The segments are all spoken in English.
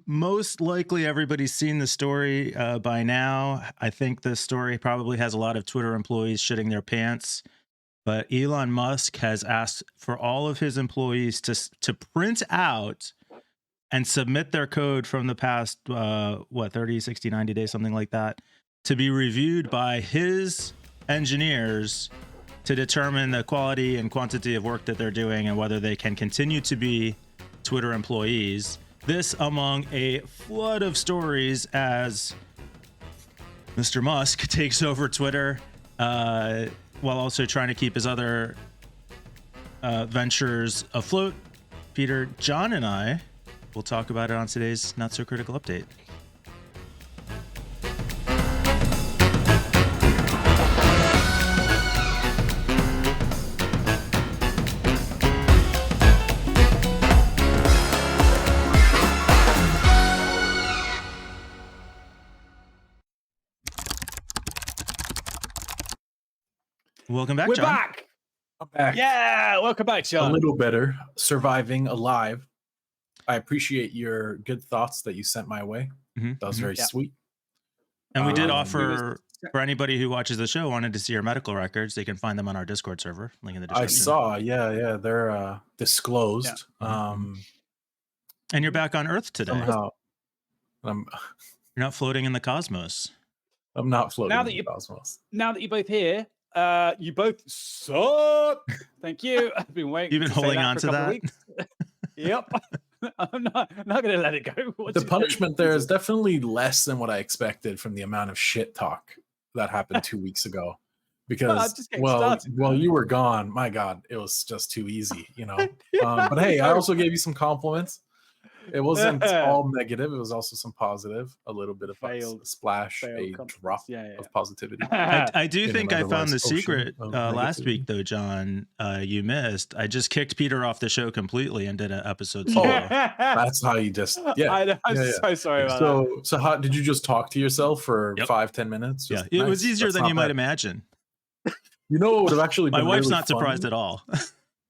Most likely everybody's seen the story by now. I think this story probably has a lot of Twitter employees shitting their pants. But Elon Musk has asked for all of his employees to print out and submit their code from the past, 30, 60, 90 days, something like that, to be reviewed by his engineers to determine the quality and quantity of work that they're doing and whether they can continue to be Twitter employees. This among a flood of stories as Mr. Musk takes over Twitter, while also trying to keep his other ventures afloat. Peter, John, and I will talk about it on today's Not So Critical Update. Welcome back, We're John. back. I'm back. Yeah, welcome back, John. A little better, surviving, alive. I appreciate your good thoughts that you sent my way. That was very sweet. And we did offer, for anybody who watches the show, wanted to see your medical records, they can find them on our Discord server. Link in the description. I saw, yeah, they're disclosed. Yeah. And you're back on Earth today. Somehow, you're not floating in the cosmos. I'm not floating in the cosmos. Now that you're both here, you both suck. Thank you. I've been waiting. You've been holding on to that. Yep. I'm not going to let it go. The punishment there is definitely less than what I expected from the amount of shit talk that happened 2 weeks ago. Because while you were gone, my God, it was just too easy, you know. But hey, I also gave you some compliments. It wasn't all negative. It was also some positive, a little bit of a splash, a drop of positivity. I do think I found the secret last week, though, John. You missed. I just kicked Peter off the show completely and did an episode solo. That's how you just, I'm so sorry about that. So how did you just talk to yourself for 5-10 minutes? Just, it was easier than you might imagine. You know what would have actually been my wife's really not surprised at all.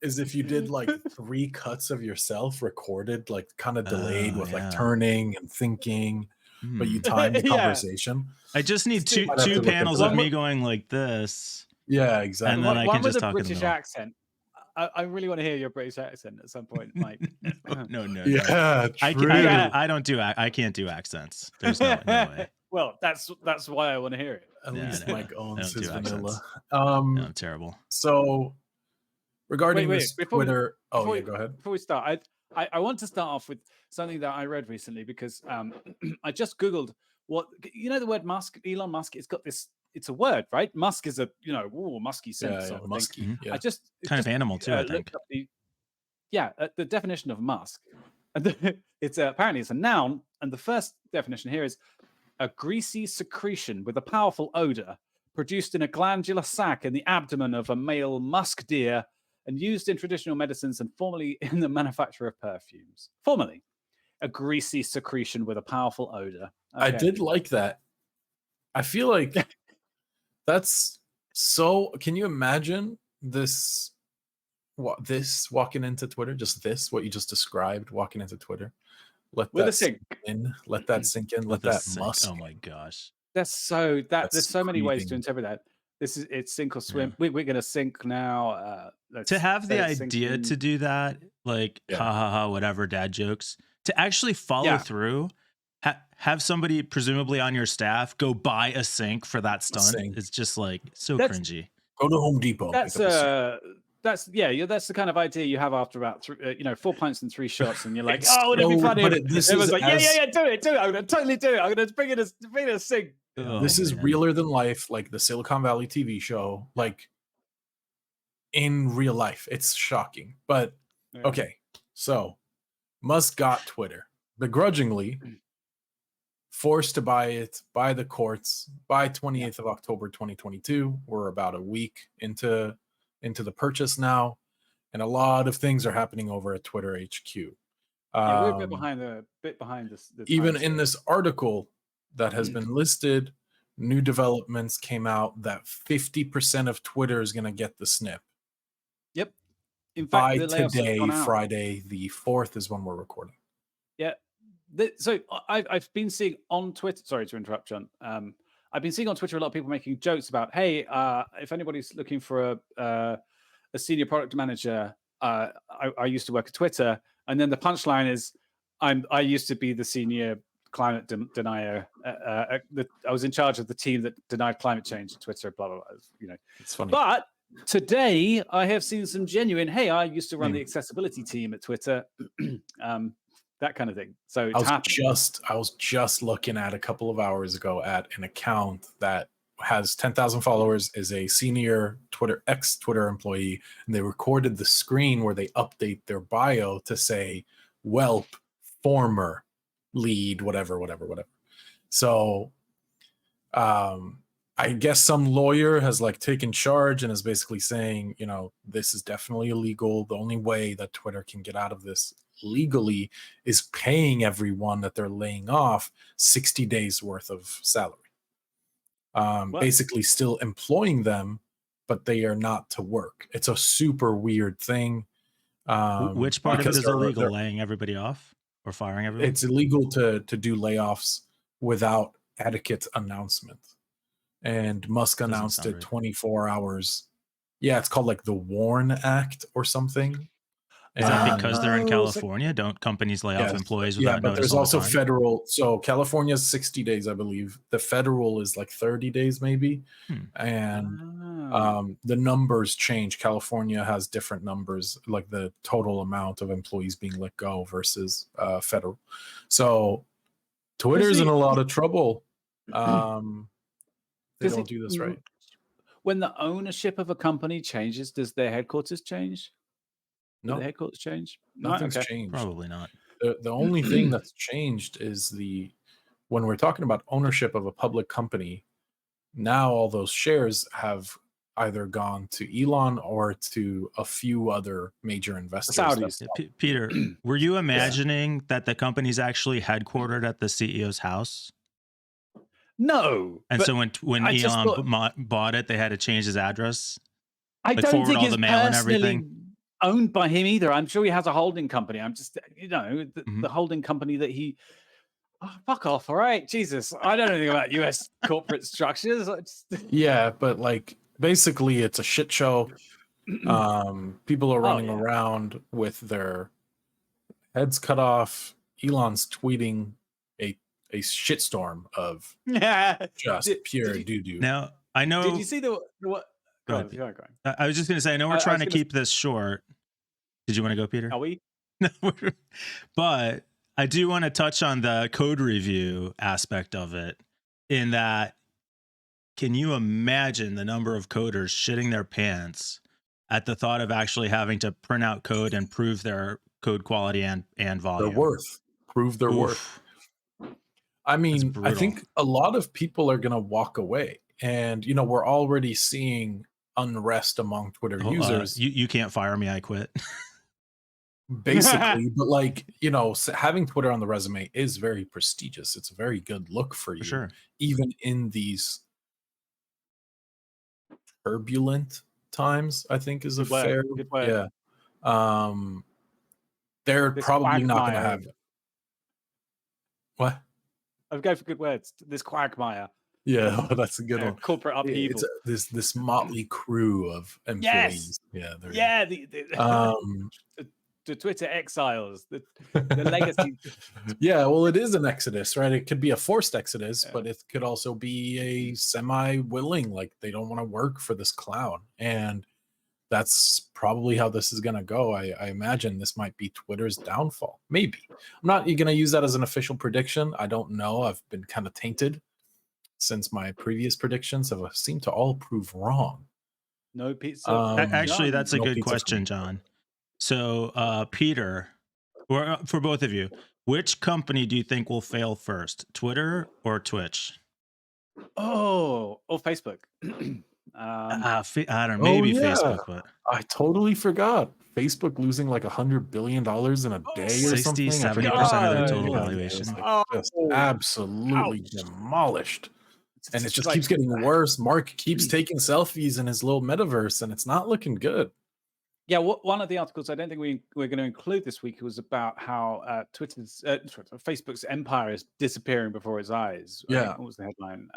Is if you did like 3 cuts of yourself recorded, like kind of delayed with like turning and thinking, but you timed the conversation. I just need two panels of me going like this. Yeah, exactly. And then I can just talk British in the accent. I really want to hear your British accent at some point, Mike. No. Yeah, I can't do accents. There's no way. Well, that's why I want to hear it. At least Mike owns his vanilla. No, I'm terrible. So regarding this Twitter, go ahead. Before we start, I want to start off with something that I read recently because I just Googled the word Musk, Elon Musk. It's got this. It's a word, right? Musk is a musky sense. Yeah, musky. I just kind of animal too. I think. The definition of Musk. It's apparently it's a noun, and the first definition here is a greasy secretion with a powerful odor produced in a glandular sac in the abdomen of a male musk deer and used in traditional medicines and formerly in the manufacture of perfumes. Formerly, a greasy secretion with a powerful odor. Okay. I did like that. I feel like that's so. Can you imagine this? This walking into Twitter, just this, what you just described, walking into Twitter. Let that sink in. Let that sink in. Let that musk. Oh my gosh. There's so many ways to interpret that. It's sink or swim. Yeah. We're gonna sink now. To have the idea to do that, like ha, whatever, dad jokes. To actually follow through, have somebody presumably on your staff go buy a sink for that stunt. It's just like cringy. Go to Home Depot. That's the kind of idea you have after about 4 pints and 3 shots, and you're like, wouldn't it be funny? It was like, do it. I'm gonna totally do it. I'm gonna bring it a sink. This is realer than life, like the Silicon Valley TV show, like in real life. It's shocking, but okay. So Musk got Twitter begrudgingly, forced to buy it by the courts by 28th of October 2022. We're about a week into the purchase now, and a lot of things are happening over at Twitter HQ. We're a bit behind this. Even in this article that has been listed, new developments came out that 50% of Twitter is going to get the snip. Yep. In fact, by today, Friday, the 4th is when we're recording. Yeah. So I've been seeing on Twitter. Sorry to interrupt, John. I've been seeing on Twitter a lot of people making jokes about, hey, if anybody's looking for a senior product manager, I used to work at Twitter, and then the punchline is, I used to be the senior climate denier. I was in charge of the team that denied climate change at Twitter. Blah blah blah. You know, It's funny. but today I have seen some genuine. Hey, I used to run the accessibility team at Twitter. That kind of thing. So it's I was just looking at a couple of hours ago at an account that has 10,000 followers, is a senior ex-Twitter employee, and they recorded the screen where they update their bio to say "Welp former lead whatever." So I guess some lawyer has like taken charge and is basically saying, you know, this is definitely illegal. The only way that Twitter can get out of this legally is paying everyone that they're laying off 60 days worth of salary. Basically still employing them, but they are not to work. It's a super weird thing. Which part of it is illegal? Laying everybody off or firing everyone? It's illegal to do layoffs without adequate announcement. And Musk announced it 24 hours. Yeah, it's called like the WARN Act or something. Is that because they're in California? Don't companies lay off employees without notice? But there's also federal. So California is 60 days, I believe. The federal is like 30 days, maybe. And the numbers change. California has different numbers, like the total amount of employees being let go versus federal. So Twitter's in a lot of trouble. They don't do this right. When the ownership of a company changes, does their headquarters change? No, the headquarters change. Nothing's changed. Probably not. The only thing that's changed is when we're talking about ownership of a public company, now all those shares have either gone to Elon or to a few other major investors. Saudis. Peter, were you imagining that the company's actually headquartered at the CEO's house? No. And so when Elon bought it, they had to change his address? I don't think it's personally owned by him either. I'm sure he has a holding company. I'm just, the holding company that he... Oh, fuck off, all right? Jesus. I don't know anything about US corporate structures. Yeah, but like, basically it's a shit show. People are running around with their heads cut off. Elon's tweeting a shitstorm of just pure doo-doo. Now, I know... Did you see the what? Go ahead. I was just going to say, I know we're trying to keep this short. Did you want to go, Peter? Are we? No, but I do want to touch on the code review aspect of it, in that, can you imagine the number of coders shitting their pants at the thought of actually having to print out code and prove their code quality and volume? Their worth. Prove their worth. I mean, I think a lot of people are going to walk away. And, we're already seeing unrest among Twitter users. You can't fire me, I quit. Basically, but like, having Twitter on the resume is very prestigious. It's a very good look for you. Sure. Even in these turbulent times, I think is a fair way. Yeah. They're probably not going to have it. What? I've go for good words. This quagmire. Yeah, that's a good one. Corporate upheaval. It's this motley crew of employees. Yes. The Twitter exiles, the legacy. Yeah, well, it is an exodus, right? It could be a forced exodus, but it could also be a semi-willing, like they don't want to work for this clown. And that's probably how this is going to go. I imagine this might be Twitter's downfall. Maybe. I'm not going to use that as an official prediction. I don't know. I've been kind of tainted since my previous predictions have seemed to all prove wrong. No pizza. Actually, that's a good question, John. So, Peter, or for both of you, which company do you think will fail first, Twitter or Twitch? Or Facebook. I don't know, maybe Facebook, but I totally forgot. Facebook losing like $100 billion in a day or something. 70% of their total valuation. Just absolutely demolished. And it just keeps getting worse. Mark keeps taking selfies in his little metaverse, and it's not looking good. Yeah, one of the articles I don't think we're going to include this week was about how Facebook's empire is disappearing before its eyes. I think, Yeah. what was the headline?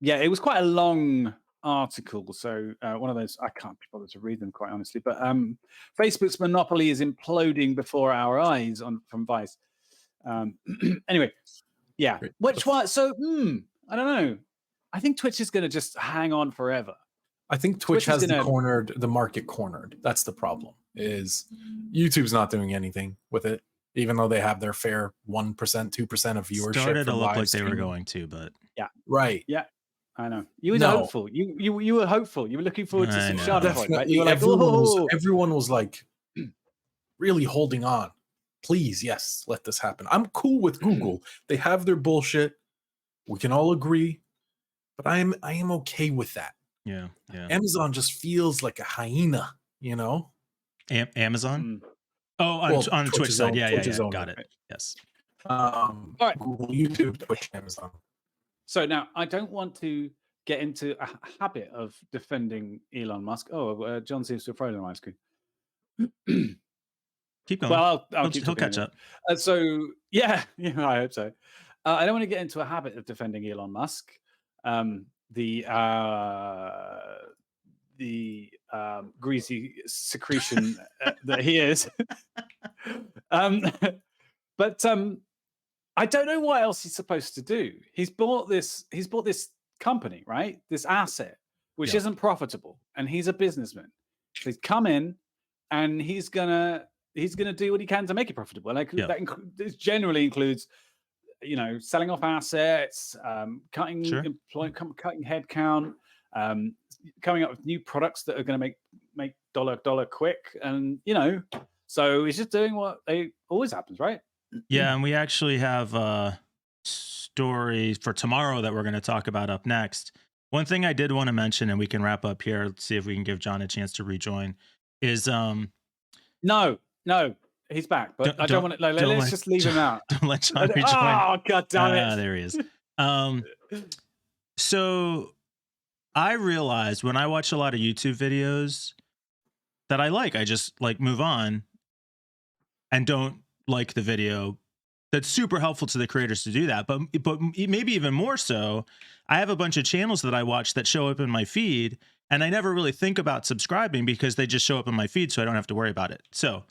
Yeah, it was quite a long article, so one of those I can't be bothered to read them, quite honestly. But Facebook's monopoly is imploding before our eyes from Vice. Anyway, yeah. Great. Which one? So I don't know. I think Twitch is going to just hang on forever. I think Twitch has the market cornered. That's the problem. Is YouTube's not doing anything with it, even though they have their fair 1%, 2% of viewership. Started to look like they were going to, but yeah, right. Yeah, I know. You were hopeful. You were hopeful. You were looking forward to some Charlotte Point, right? You were like, everyone was like really holding on. Please, yes, let this happen. I'm cool with Google. They have their bullshit. We can all agree, but I am okay with that. Yeah. Amazon just feels like a hyena, you know? Amazon? Oh, on Twitch side. Yeah. Got it. Yes. All right. Google, YouTube, Twitch, Amazon. So now I don't want to get into a habit of defending Elon Musk. Oh, John seems to have frozen on my screen. Keep going. Well, he'll catch up. So yeah, I hope so. I don't want to get into a habit of defending Elon Musk, the greasy secretion that he is. But I don't know what else he's supposed to do. He's bought this company, right? This asset, which isn't profitable, and he's a businessman. So he's come in, and he's gonna do what he can to make it profitable. Like this generally includes, selling off assets, cutting headcount, coming up with new products that are going to make dollar quick, and so he's just doing what always happens, right? Yeah, and we actually have a story for tomorrow that we're going to talk about up next. One thing I did want to mention, and we can wrap up here. Let's see if we can give John a chance to rejoin. Is no, he's back, but I don't want to. Let's just leave him out. Don't let John rejoin. Oh, god damn it! There he is. So I realized when I watch a lot of YouTube videos that I just move on and don't like the video. That's super helpful to the creators to do that. But maybe even more so, I have a bunch of channels that I watch that show up in my feed, and I never really think about subscribing because they just show up in my feed, so I don't have to worry about it. So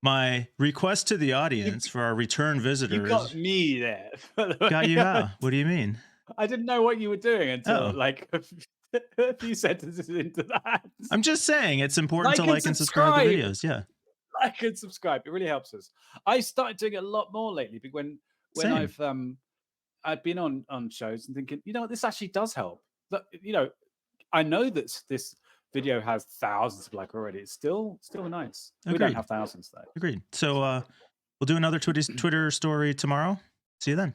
my request to the audience for our return visitors. You got me there. Got you how? What do you mean? I didn't know what you were doing until a few sentences into that. I'm just saying it's important to like and subscribe to the videos. Yeah. Like and subscribe. It really helps us. I started doing it a lot more lately when I've been on shows and thinking, what, this actually does help. But, I know that this video has thousands of already. It's still nice. Agreed. We don't have thousands though. Agreed. So we'll do another Twitter story tomorrow. See you then.